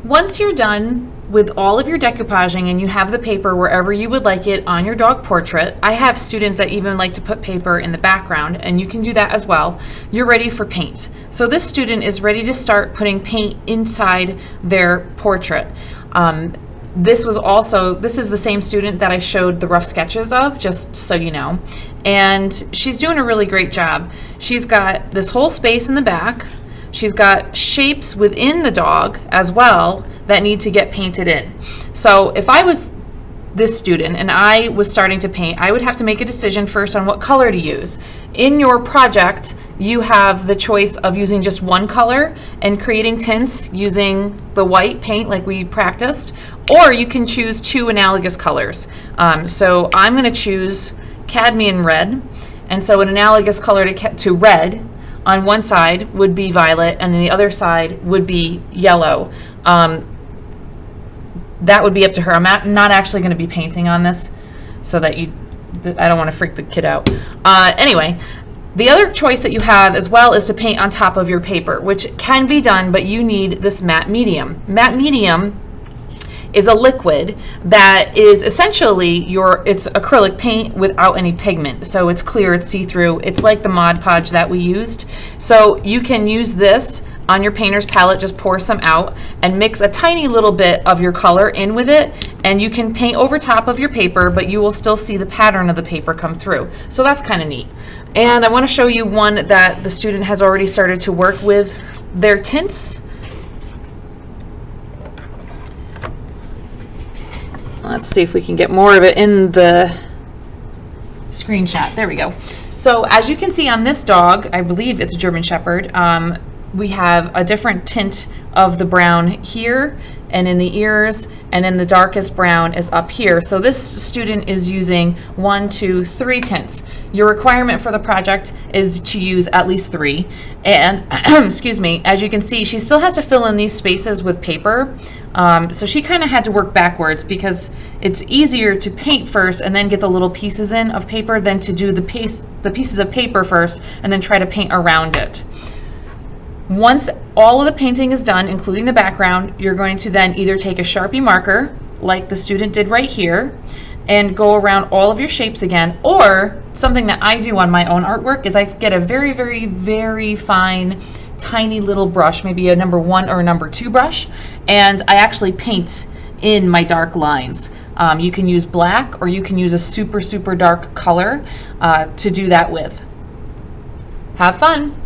Once you're done with all of your decoupaging and you have the paper wherever you would like it on your dog portrait, I have students that even like to put paper in the background, and you can do that as well, you're ready for paint. So this student is ready to start putting paint inside their portrait. This is the same student that I showed the rough sketches of, just so you know. And she's doing a really great job. She's got this whole space in the back. She's got shapes within the dog as well that need to get painted in. So if I was this student and I was starting to paint, I would have to make a decision first on what color to use. In your project, you have the choice of using just one color and creating tints using the white paint like we practiced, or you can choose two analogous colors. So I'm going to choose cadmium red, and so an analogous color to red on one side would be violet, and the other side would be yellow. That would be up to her. I'm not actually going to be painting on this, so that I don't want to freak the kid out. Anyway, the other choice that you have as well is to paint on top of your paper, which can be done, but you need this matte medium. Matte medium is a liquid that is essentially it's acrylic paint without any pigment. So it's clear, it's see-through, it's like the Mod Podge that we used. So you can use this on your painter's palette, just pour some out and mix a tiny little bit of your color in with it, and you can paint over top of your paper, but you will still see the pattern of the paper come through. So that's kind of neat. And I want to show you one that the student has already started to work with their tints. Let's see if we can get more of it in the screenshot. There we go. So as you can see on this dog, I believe it's a German Shepherd, we have a different tint of the brown here and in the ears, and then the darkest brown is up here. So this student is using 1, 2, 3 tints. Your requirement for the project is to use at least 3. And excuse me, as you can see, she still has to fill in these spaces with paper. So she kind of had to work backwards, because it's easier to paint first and then get the little pieces in of paper than to do the pieces of paper first and then try to paint around it. Once all of the painting is done, including the background, you're going to then either take a Sharpie marker, like the student did right here, and go around all of your shapes again, or something that I do on my own artwork is I get a very, very, very fine, tiny little brush, maybe a number 1 or a number 2 brush, and I actually paint in my dark lines. You can use black, or you can use a super, super dark color to do that with. Have fun!